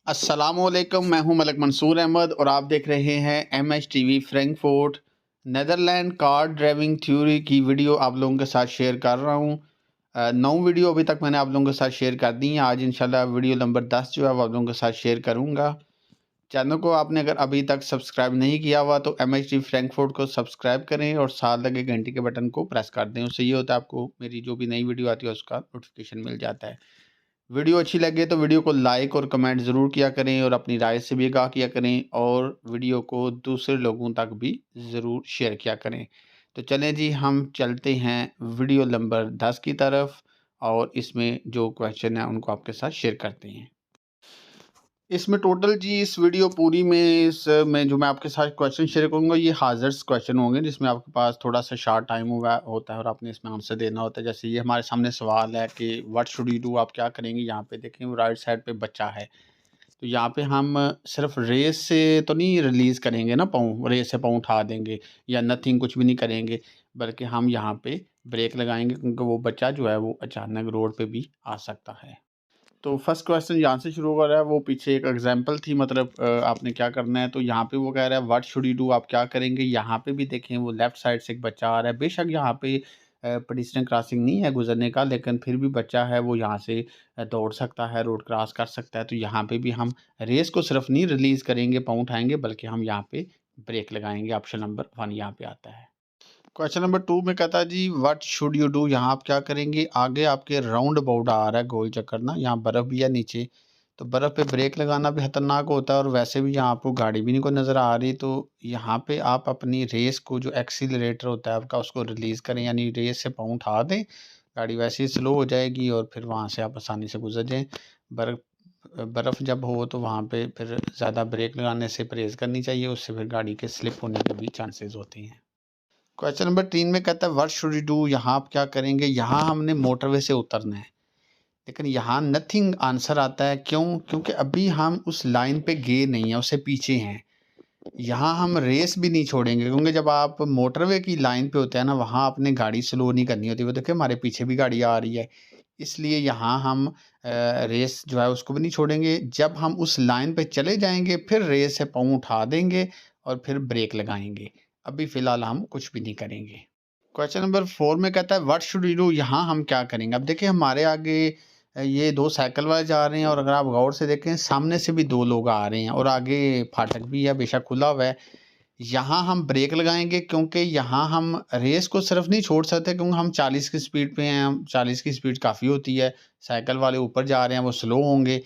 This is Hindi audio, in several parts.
अस्सलामुअलैकुम, मैं हूं मलक मंसूर अहमद और आप देख रहे हैं MHTV Frankfurt. Netherland car driving theory की वीडियो आप लोगों के साथ शेयर कर रहा हूं। 9 वीडियो अभी तक मैंने आप लोगों के साथ शेयर कर दी हैं। आज इंशाल्लाह वीडियो नंबर 10 जो है वो आप लोगों के साथ शेयर करूंगा। चैनल को आपने अगर अभी तक सब्सक्राइब नहीं किया हुआ तो MHTV फ्रैंकफर्ट को सब्सक्राइब करें और साथ लगे घंटी के बटन को प्रेस कर दें। उससे ये होता है आपको मेरी जो भी नई वीडियो आती है उसका नोटिफिकेशन मिल जाता है। वीडियो अच्छी लगे तो वीडियो को लाइक और कमेंट ज़रूर किया करें और अपनी राय से भी आगाह किया करें और वीडियो को दूसरे लोगों तक भी ज़रूर शेयर किया करें। तो चलें जी, हम चलते हैं वीडियो नंबर 10 की तरफ और इसमें जो क्वेश्चन है उनको आपके साथ शेयर करते हैं। इसमें टोटल जी इस वीडियो पूरी में इसमें जो मैं आपके साथ क्वेश्चन शेयर करूँगा ये हाज़र्स क्वेश्चन होंगे जिसमें आपके पास थोड़ा सा शार्ट टाइम हुआ होता है और आपने इसमें आंसर देना होता है। जैसे ये हमारे सामने सवाल है कि व्हाट शुड यू डू, आप क्या करेंगे। यहाँ पे देखें वो राइट साइड पे बच्चा है, तो यहाँ पे हम सिर्फ रेस से तो नहीं रिलीज़ करेंगे ना, पाँव रेस से पाँव उठा देंगे या नथिंग कुछ भी नहीं करेंगे, बल्कि हम यहाँ पे ब्रेक लगाएंगे क्योंकि वो बच्चा जो है वो अचानक रोड पे भी आ सकता है। तो फर्स्ट क्वेश्चन यहाँ से शुरू हो रहा है, वो पीछे एक एग्जांपल थी, मतलब आपने क्या करना है। तो यहाँ पे वो कह रहा है व्हाट शुड यू डू, आप क्या करेंगे। यहाँ पे भी देखें वो लेफ्ट साइड से एक बच्चा आ रहा है। बेशक यहाँ पे पेडिस्ट्रियन क्रॉसिंग नहीं है गुजरने का, लेकिन फिर भी बच्चा है वो यहाँ से दौड़ सकता है, रोड क्रॉस कर सकता है। तो यहाँ पे भी हम रेस को सिर्फ नहीं रिलीज़ करेंगे, पाँव उठाएंगे, बल्कि हम यहाँ पे ब्रेक लगाएंगे। ऑप्शन नंबर 1 यहाँ पे आता है। क्वेश्चन नंबर 2 में कहता है जी व्हाट शुड यू डू, यहाँ आप क्या करेंगे। आगे आपके राउंड अबाउट आ रहा है गोल चक्कर ना, यहाँ बर्फ़ भी है नीचे, तो बर्फ़ पे ब्रेक लगाना भी खतरनाक होता है और वैसे भी यहाँ आपको गाड़ी भी नहीं कोई नज़र आ रही। तो यहाँ पे आप अपनी रेस को जो एक्सीलरेटर होता है आपका उसको रिलीज़ करें, यानी रेस से पाँव उठा दें, गाड़ी वैसे ही स्लो हो जाएगी और फिर वहाँ से आप आसानी से गुजर जाएँ। बर्फ़ जब हो तो वहाँ पे फिर ज़्यादा ब्रेक लगाने से परहेज़ करनी चाहिए, उससे फिर गाड़ी के स्लिप होने के भी चांसेस होते हैं। क्वेश्चन नंबर 3 में कहता है व्हाट शुड यू डू, यहाँ आप क्या करेंगे। यहाँ हमने मोटरवे से उतरना है, लेकिन यहाँ नथिंग आंसर आता है। क्यों? क्योंकि अभी हम उस लाइन पे गए नहीं हैं, उससे पीछे हैं। यहाँ हम रेस भी नहीं छोड़ेंगे क्योंकि जब आप मोटरवे की लाइन पे होते हैं ना, वहाँ आपने गाड़ी स्लो नहीं करनी होती। वो देखिए हमारे पीछे भी गाड़ी आ रही है, इसलिए यहाँ हम रेस जो है उसको भी नहीं छोड़ेंगे। जब हम उस लाइन पे चले जाएंगे फिर रेस से पाँव उठा देंगे और फिर ब्रेक लगाएंगे। अभी फ़िलहाल हम कुछ भी नहीं करेंगे। क्वेश्चन नंबर 4 में कहता है व्हाट शुड यू डू, यहाँ हम क्या करेंगे। अब देखिए हमारे आगे ये 2 साइकिल वाले जा रहे हैं और अगर आप गौर से देखें सामने से भी 2 लोग आ रहे हैं और आगे फाटक भी है, बेशक खुला हुआ है। यहाँ हम ब्रेक लगाएँगे क्योंकि यहाँ हम रेस को सिर्फ़ नहीं छोड़ सकते क्योंकि हम 40 की स्पीड पे हैं, हम 40 की स्पीड काफ़ी होती है। साइकिल वाले ऊपर जा रहे हैं, वो स्लो होंगे,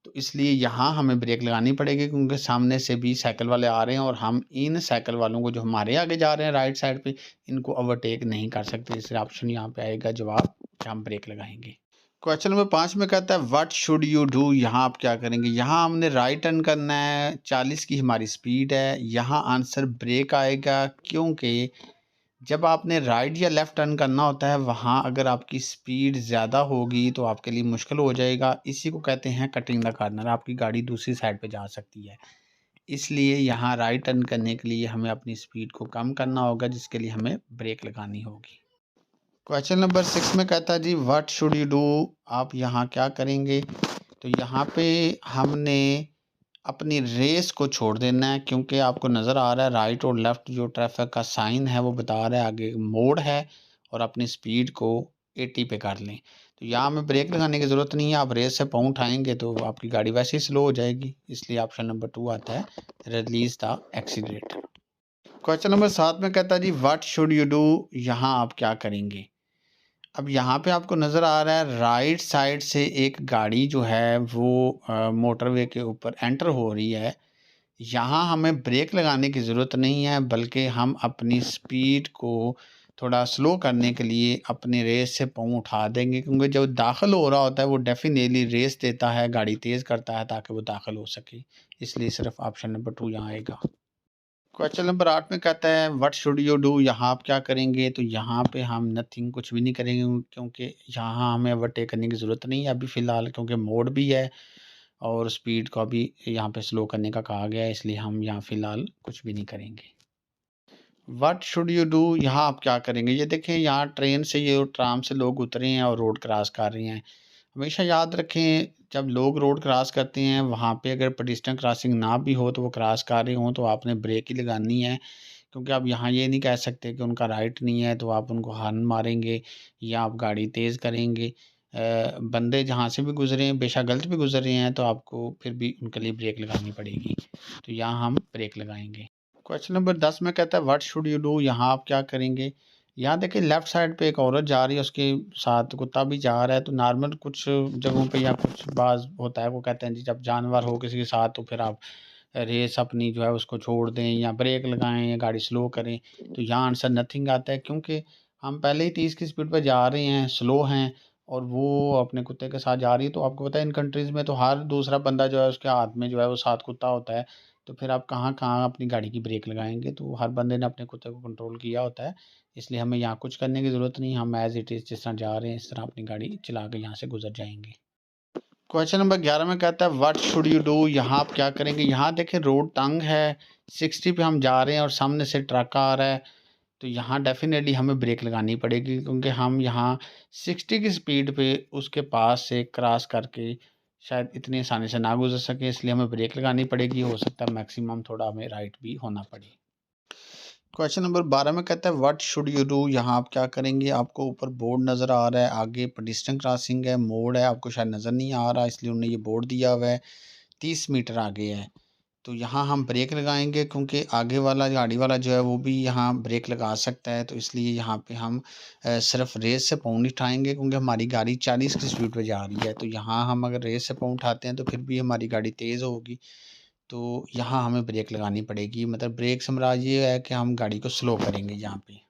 तो इसलिए यहाँ हमें ब्रेक लगानी पड़ेगी क्योंकि सामने से भी साइकिल वाले आ रहे हैं और हम इन साइकिल वालों को जो हमारे आगे जा रहे हैं राइट साइड पे, इनको ओवरटेक नहीं कर सकते। इसलिए ऑप्शन यहाँ पे आएगा जवाब कि हम ब्रेक लगाएँगे। क्वेश्चन नंबर 5 में कहता है व्हाट शुड यू डू, यहाँ आप क्या करेंगे। यहाँ हमने राइट टर्न करना है, 40 की हमारी स्पीड है। यहाँ आंसर ब्रेक आएगा क्योंकि जब आपने राइट या लेफ़्ट टर्न करना होता है वहाँ अगर आपकी स्पीड ज़्यादा होगी तो आपके लिए मुश्किल हो जाएगा। इसी को कहते हैं कटिंग द कॉर्नर, आपकी गाड़ी दूसरी साइड पे जा सकती है। इसलिए यहाँ राइट टर्न करने के लिए हमें अपनी स्पीड को कम करना होगा, जिसके लिए हमें ब्रेक लगानी होगी। क्वेश्चन नंबर 6 में कहता है जी व्हाट शुड यू डू, आप यहाँ क्या करेंगे। तो यहाँ पे हमने अपनी रेस को छोड़ देना है क्योंकि आपको नज़र आ रहा है राइट और लेफ़्ट जो ट्रैफिक का साइन है वो बता रहा है आगे मोड़ है और अपनी स्पीड को 80 पे कर लें। तो यहाँ हमें ब्रेक लगाने की ज़रूरत नहीं है, आप रेस से पाँव उठाएंगे तो आपकी गाड़ी वैसे ही स्लो हो जाएगी। इसलिए ऑप्शन नंबर 2 आता है, release the accelerator. Question number 7 में कहता है जी व्हाट शुड यू डू, यहाँ आप क्या करेंगे। अब यहाँ पे आपको नज़र आ रहा है राइट साइड से एक गाड़ी जो है वो मोटरवे के ऊपर एंटर हो रही है। यहाँ हमें ब्रेक लगाने की ज़रूरत नहीं है, बल्कि हम अपनी स्पीड को थोड़ा स्लो करने के लिए अपने रेस से पाँव उठा देंगे क्योंकि जब दाखिल हो रहा होता है वो डेफिनेटली रेस देता है, गाड़ी तेज़ करता है ताकि वो दाखिल हो सके। इसलिए सिर्फ ऑप्शन नंबर 2 यहाँ आएगा। क्वेश्चन नंबर 8 में कहता है व्हाट शुड यू डू, यहाँ आप क्या करेंगे। तो यहाँ पे हम नथिंग कुछ भी नहीं करेंगे क्योंकि यहाँ हमें ओवरटेक करने की ज़रूरत नहीं है अभी फ़िलहाल, क्योंकि मोड़ भी है और स्पीड को भी यहाँ पे स्लो करने का कहा गया है। इसलिए हम यहाँ फ़िलहाल कुछ भी नहीं करेंगे। व्हाट शुड यू डू, यहाँ आप क्या करेंगे। ये देखें यहाँ ट्रेन से ये ट्राम से लोग उतरे हैं और रोड क्रॉस कर रहे हैं। हमेशा याद रखें जब लोग रोड क्रॉस करते हैं वहाँ पे अगर पेडेस्ट्रियन क्रॉसिंग ना भी हो तो वो क्रॉस कर रहे हों तो आपने ब्रेक ही लगानी है, क्योंकि आप यहाँ ये नहीं कह सकते कि उनका राइट नहीं है तो आप उनको हॉर्न मारेंगे या आप गाड़ी तेज़ करेंगे। बंदे जहाँ से भी गुज़रे हैं, बेशक गलत भी गुज़र रहे हैं तो आपको फिर भी उनके लिए ब्रेक लगानी पड़ेगी। तो यहाँ हम ब्रेक लगाएँगे। क्वेश्चन नंबर 10 में कहता है व्हाट शुड यू डू, यहाँ आप क्या करेंगे? यहाँ देखिए लेफ्ट साइड पे एक औरत जा रही है, उसके साथ कुत्ता भी जा रहा है। तो नॉर्मल कुछ जगहों पे या कुछ बाज़ होता है, वो कहते हैं जी जब जानवर हो किसी के साथ तो फिर आप रेस अपनी जो है उसको छोड़ दें या ब्रेक लगाएँ या गाड़ी स्लो करें। तो यहाँ आंसर नथिंग आता है, क्योंकि हम पहले ही 30 की स्पीड पे जा रहे हैं, स्लो हैं और वो अपने कुत्ते के साथ जा रही है। तो आपको पता है इन कंट्रीज़ में तो हर दूसरा बंदा जो है उसके हाथ में जो है वो साथ कुत्ता होता है। तो फिर आप कहाँ-कहाँ अपनी गाड़ी की ब्रेक लगाएँगे? तो हर बंदे ने अपने कुत्ते को कंट्रोल किया होता है, इसलिए हमें यहाँ कुछ करने की ज़रूरत नहीं, हम एज़ इट इज़ जिस तरह जा रहे हैं, इस तरह अपनी गाड़ी चला के यहाँ से गुज़र जाएँगे। क्वेश्चन नंबर 11 में कहता है व्हाट शुड यू डू, यहाँ आप क्या करेंगे? यहाँ देखिए रोड तंग है, 60 पे हम जा रहे हैं और सामने से ट्रक आ रहा है, तो यहाँ डेफ़िनेटली हमें ब्रेक लगानी पड़ेगी, क्योंकि हम यहाँ 60 की स्पीड पे उसके पास से क्रॉस करके शायद इतनी आसानी से ना गुज़र सकें, इसलिए हमें ब्रेक लगानी पड़ेगी। हो सकता है मैक्सिमम थोड़ा हमें राइट भी होना पड़े। क्वेश्चन नंबर 12 में कहता है व्हाट शुड यू डू, यहाँ आप क्या करेंगे? आपको ऊपर बोर्ड नज़र आ रहा है, आगे पेडेस्ट्रियन क्रॉसिंग है, मोड़ है, आपको शायद नज़र नहीं आ रहा इसलिए उन्होंने ये बोर्ड दिया हुआ है, 30 मीटर आगे है। तो यहाँ हम ब्रेक लगाएँगे, क्योंकि आगे वाला गाड़ी वाला जो है वो भी यहाँ ब्रेक लगा सकता है, तो इसलिए यहाँ पे हम सिर्फ़ रेस से पाँव नहीं उठाएँगे, क्योंकि हमारी गाड़ी 40 की स्पीड पे जा रही है। तो यहाँ हम अगर रेस से पाँव उठाते हैं तो फिर भी हमारी गाड़ी तेज़ होगी, तो यहाँ हमें ब्रेक लगानी पड़ेगी। मतलब ब्रेक से मुराद ये है कि हम गाड़ी को स्लो करेंगे यहाँ पे।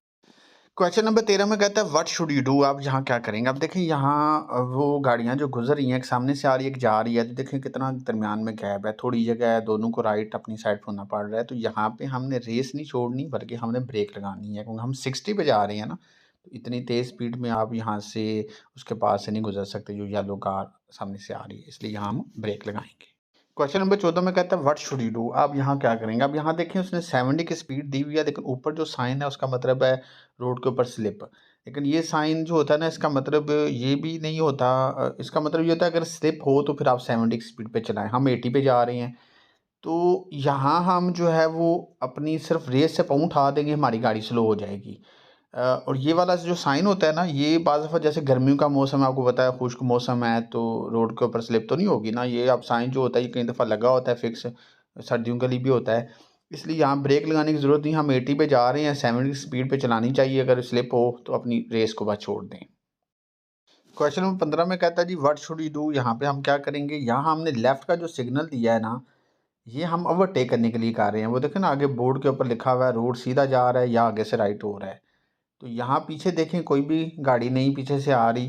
क्वेश्चन नंबर 13 में कहता है व्हाट शुड यू डू, आप यहाँ क्या करेंगे? अब देखिए यहाँ वो गाड़ियाँ जो गुजर रही हैं, एक सामने से आ रही है, एक जा रही है, तो देखिए कितना दरमियान में गैप है, थोड़ी जगह है, दोनों को राइट अपनी साइड पे होना पड़ रहा है। तो यहाँ पे हमने रेस नहीं छोड़नी, बल्कि हमने ब्रेक लगानी है, क्योंकि हम 60 पे जा रहे हैं ना, तो इतनी तेज़ स्पीड में आप यहाँ से उसके पास से नहीं गुजर सकते जो येलो कार सामने से आ रही है, इसलिए यहाँ हम ब्रेक लगाएंगे। क्वेश्चन नंबर 14 में कहता है व्हाट शुड यू डू, आप यहाँ क्या करेंगे? अब यहाँ देखिए उसने 70 की स्पीड दी हुई है, लेकिन ऊपर जो साइन है उसका मतलब है रोड के ऊपर स्लिप। लेकिन ये साइन जो होता है ना, इसका मतलब ये भी नहीं होता, इसका मतलब ये होता है अगर स्लिप हो तो फिर आप 70 की स्पीड पे चलाएं। हम 80 पे जा रहे हैं, तो यहाँ हम जो है वो अपनी सिर्फ रेस से पाँव उठा देंगे, हमारी गाड़ी स्लो हो जाएगी। और ये वाला जो साइन होता है ना, ये बाज़ दफ़ा जैसे गर्मियों का मौसम है, आपको पता है खुश्क मौसम है, तो रोड के ऊपर स्लिप तो नहीं होगी ना। ये अब साइन जो होता है ये कई दफ़ा लगा होता है फिक्स, सर्दियों के लिए भी होता है। इसलिए यहाँ ब्रेक लगाने की ज़रूरत नहीं, हम 80 पे जा रहे हैं, 70 की स्पीड पे चलानी चाहिए। अगर स्लिप हो तो अपनी रेस को बस छोड़ दें। क्वेश्चन नंबर 15 में कहता है जी व्हाट शुड यू डू, यहाँ पे हम क्या करेंगे? यहाँ हमने लेफ़्ट का जो सिग्नल दिया है ना, ये हम ओवरटेक करने के लिए कर रहे हैं। वो देखें ना आगे बोर्ड के ऊपर लिखा हुआ है रोड सीधा जा रहा है या आगे से राइट हो रहा है। तो यहाँ पीछे देखें कोई भी गाड़ी नहीं पीछे से आ रही,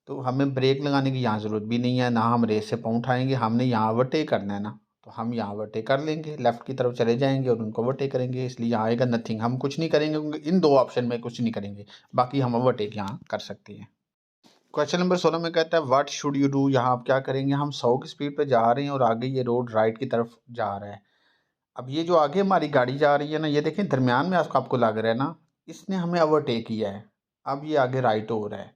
तो हमें ब्रेक लगाने की यहाँ ज़रूरत भी नहीं है, ना हम रेस से पाँव उठाएँगे। हमने यहाँ ओवरटेक करना है ना, तो हम यहाँ ओवरटेक कर लेंगे, लेफ़्ट की तरफ चले जाएँगे और उनको ओवरटेक करेंगे। इसलिए यहाँ आएगा नथिंग, हम कुछ नहीं करेंगे, क्योंकि इन 2 ऑप्शन में कुछ नहीं करेंगे, बाकी हम ओवरटेक यहाँ कर सकते हैं। क्वेश्चन नंबर 16 में कहता है व्हाट शुड यू डू, यहाँ आप क्या करेंगे? हम 100 की स्पीड पे जा रहे हैं और आगे ये रोड राइट की तरफ जा रहा है। अब ये जो आगे हमारी गाड़ी जा रही है ना, ये देखें दरमियान में आपको लग रहा है ना, इसने हमें ओवरटेक किया है। अब ये आगे राइट हो रहा है,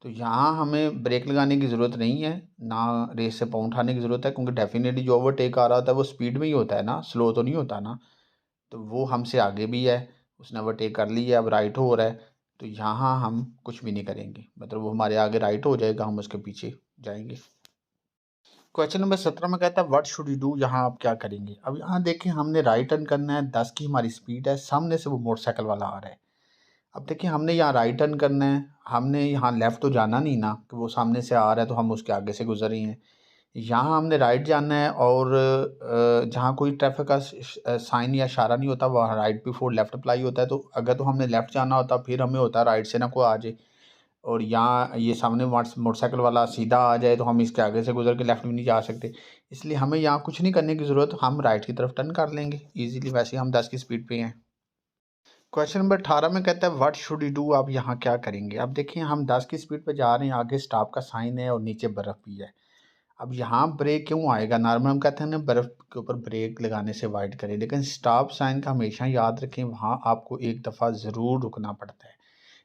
तो यहाँ हमें ब्रेक लगाने की ज़रूरत नहीं है, ना रेस से पाँव उठाने की ज़रूरत है, क्योंकि डेफ़िनेटली जो ओवरटेक आ रहा होता है वो स्पीड में ही होता है ना, स्लो तो नहीं होता ना। तो वो हमसे आगे भी है, उसने ओवरटेक कर ली है, अब राइट हो रहा है, तो यहाँ हम कुछ भी नहीं करेंगे। मतलब वो हमारे आगे राइट हो जाएगा, हम उसके पीछे जाएँगे। क्वेश्चन नंबर 17 में कहता है व्हाट शुड यू डू, यहाँ आप क्या करेंगे? अब यहाँ देखें हमने राइट टर्न करना है, 10 की हमारी स्पीड है, सामने से वो मोटरसाइकिल वाला आ रहा है। अब देखिए हमने यहाँ राइट टर्न करना है, हमने यहाँ लेफ़्ट तो जाना नहीं ना, कि वो सामने से आ रहा है तो हम उसके आगे से गुजर रहे हैं। यहाँ हमने राइट जाना है और जहाँ कोई ट्रैफिक का साइन या इशारा नहीं होता, वहाँ राइट बिफोर लेफ़्ट अप्लाई होता है। तो अगर तो हमने लेफ़्ट जाना होता, फिर हमें होता राइट से ना कोई आ जाए, और यहाँ ये सामने मोटरसाइकिल वाला सीधा आ जाए तो हम इसके आगे से गुजर के लेफ़्ट भी नहीं जा सकते। इसलिए हमें यहाँ कुछ नहीं करने की ज़रूरत, हम राइट की तरफ टर्न कर लेंगे ईज़िली, वैसे हम 10 की स्पीड पे हैं। क्वेश्चन नंबर 18 में कहता है व्हाट शुड यू डू, आप यहाँ क्या करेंगे? अब देखिए हम 10 की स्पीड पे जा रहे हैं, आगे स्टॉप का साइन है और नीचे बर्फ़ भी है। अब यहाँ ब्रेक क्यों आएगा? नॉर्मल हम कहते हैं ना बर्फ़ के ऊपर ब्रेक लगाने से अवॉइड करें, लेकिन स्टॉप साइन का हमेशा याद रखें, वहाँ आपको एक दफ़ा ज़रूर रुकना पड़ता है।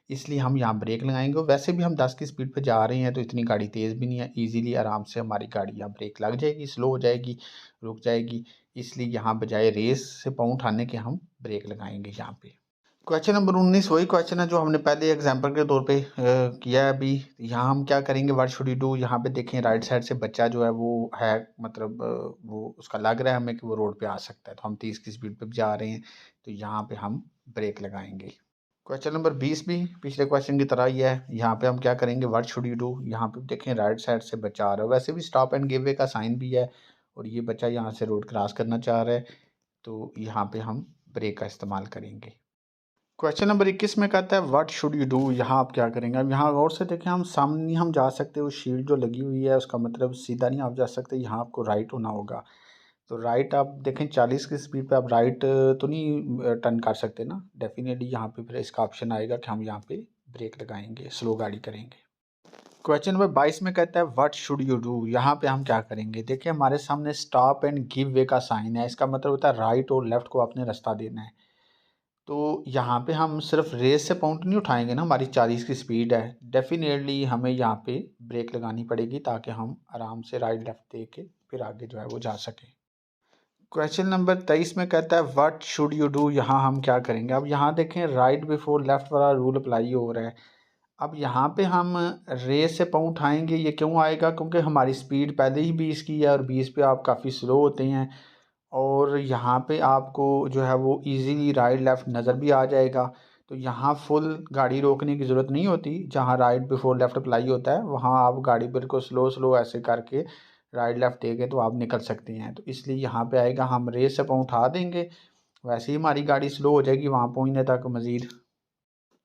इसलिए हम यहाँ ब्रेक लगाएंगे। वैसे भी हम 10 की स्पीड पे जा रहे हैं तो इतनी गाड़ी तेज़ भी नहीं है, इजीली आराम से हमारी गाड़ी यहाँ ब्रेक लग जाएगी, स्लो हो जाएगी, रुक जाएगी। इसलिए यहाँ बजाय रेस से पाँव उठाने के हम ब्रेक लगाएंगे यहाँ पे। क्वेश्चन नंबर 19 वही क्वेश्चन है जो हमने पहले एग्जांपल के तौर पे किया है अभी। यहाँ हम क्या करेंगे, व्हाट शुड यू डू। यहाँ पे देखें राइट साइड से बच्चा जो है वो है, मतलब वो उसका लग रहा है हमें कि वो रोड पे आ सकता है, तो हम 30 की स्पीड पे जा रहे हैं, तो यहाँ पे हम ब्रेक लगाएंगे। क्वेश्चन नंबर 20 भी पिछले क्वेश्चन की तरह ही है। यहाँ पे हम क्या करेंगे, व्हाट शुड यू डू। यहाँ पे देखें राइट साइड से बच्चा आ रहा है, वैसे भी स्टॉप एंड गिव वे का साइन भी है और ये बच्चा यहाँ से रोड क्रॉस करना चाह रहा है, तो यहाँ पे हम ब्रेक का इस्तेमाल करेंगे। क्वेश्चन नंबर 21 में कहता है व्हाट शुड यू डू। यहाँ आप क्या करेंगे। अब यहाँ गौर से देखें, हम सामने नहीं हम जा सकते, वो शील्ड जो लगी हुई है उसका मतलब सीधा नहीं आप जा सकते, यहाँ आपको राइट होना होगा। तो राइट आप देखें 40 की स्पीड पे आप राइट तो नहीं टर्न कर सकते ना, डेफिनेटली यहाँ पे फिर इसका ऑप्शन आएगा कि हम यहाँ पे ब्रेक लगाएंगे, स्लो गाड़ी करेंगे। क्वेश्चन नंबर 22 में कहता है व्हाट शुड यू डू। यहाँ पे हम क्या करेंगे, देखिए हमारे सामने स्टॉप एंड गिव वे का साइन है, इसका मतलब होता है राइट और लेफ्ट को आपने रास्ता देना है। तो यहाँ पे हम सिर्फ रेस से पाउंड नहीं उठाएंगे ना, हमारी 40 की स्पीड है, डेफिनेटली हमें यहाँ पे ब्रेक लगानी पड़ेगी ताकि हम आराम से राइट लेफ्ट दे के फिर आगे जो है वो जा सकें। क्वेश्चन नंबर 23 में कहता है व्हाट शुड यू डू। यहाँ हम क्या करेंगे। अब यहाँ देखें राइट बिफोर लेफ्ट वाला रूल अप्लाई हो रहा है। अब यहाँ पे हम रेस से पाँव उठाएंगे, ये क्यों आएगा, क्योंकि हमारी स्पीड पहले ही 20 की है और 20 पे आप काफ़ी स्लो होते हैं और यहाँ पे आपको जो है वो इजीली राइट लेफ़्ट नज़र भी आ जाएगा। तो यहाँ फुल गाड़ी रोकने की ज़रूरत नहीं होती, जहाँ राइट बिफोर लेफ़्ट अप्लाई होता है वहाँ आप गाड़ी बिल्कुल स्लो स्लो ऐसे करके राइट लेफ़्ट देके तो आप निकल सकते हैं। तो इसलिए यहाँ पे आएगा हम रेस से पाँव उठा देंगे, वैसे ही हमारी गाड़ी स्लो हो जाएगी वहाँ पहुँचने तक मज़ीद।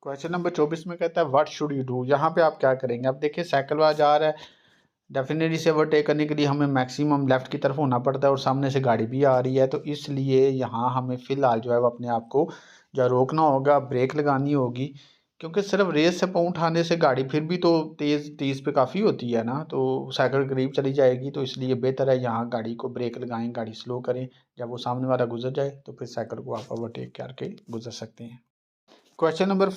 क्वेश्चन नंबर 24 में कहता है व्हाट शुड यू डू। यहाँ पे आप क्या करेंगे। अब देखिए साइकिल वाला जा रहा है, डेफिनेटली से ओवरटेक करने के लिए हमें मैक्सिमम लेफ़्ट की तरफ होना पड़ता है और सामने से गाड़ी भी आ रही है, तो इसलिए यहाँ हमें फ़िलहाल जो है वो अपने आप को जो रोकना होगा, ब्रेक लगानी होगी, क्योंकि सिर्फ रेस से पाँव उठाने से गाड़ी फिर भी तो तेज़ 30 पे काफ़ी होती है ना, तो साइकिल करीब चली जाएगी। तो इसलिए बेहतर है यहाँ गाड़ी को ब्रेक लगाएं, गाड़ी स्लो करें, जब वो सामने वाला गुजर जाए तो फिर साइकिल को आप ओवरटेक करके गुजर सकते हैं। क्वेश्चन नंबर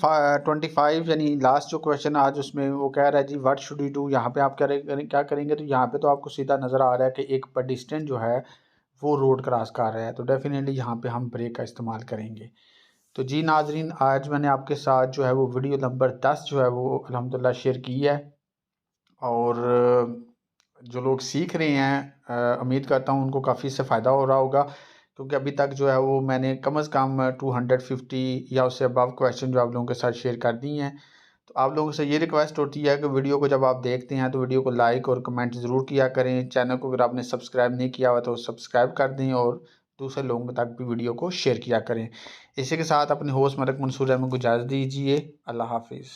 25 यानी लास्ट जो क्वेश्चन आज उसमें वो कह रहा है जी व्हाट शुड यू डू। यहाँ पे आप क्या करेंगे। तो यहाँ पे तो आपको सीधा नज़र आ रहा है कि एक पेडिस्ट्रियन जो है वो रोड क्रॉस कर रहा है, तो डेफिनेटली यहाँ पे हम ब्रेक का इस्तेमाल करेंगे। तो जी नाजरीन, आज मैंने आपके साथ जो है वो वीडियो नंबर 10 जो है वो अल्हम्दुलिल्लाह शेयर की है और जो लोग सीख रहे हैं उम्मीद करता हूँ उनको काफ़ी इससे फ़ायदा हो रहा होगा, क्योंकि अभी तक जो है वो मैंने कम से कम 250 या उससे अबव क्वेश्चन जो आप लोगों के साथ शेयर कर दी हैं। तो आप लोगों से ये रिक्वेस्ट होती है कि वीडियो को जब आप देखते हैं तो वीडियो को लाइक और कमेंट ज़रूर किया करें। चैनल को अगर आपने सब्सक्राइब नहीं किया हुआ तो सब्सक्राइब कर दें और दूसरे लोगों तक भी वीडियो को शेयर किया करें। इसी के साथ अपने होस्ट मलिक मंसूर अहमद को इजाज़त दीजिए। अल्लाह हाफिज़।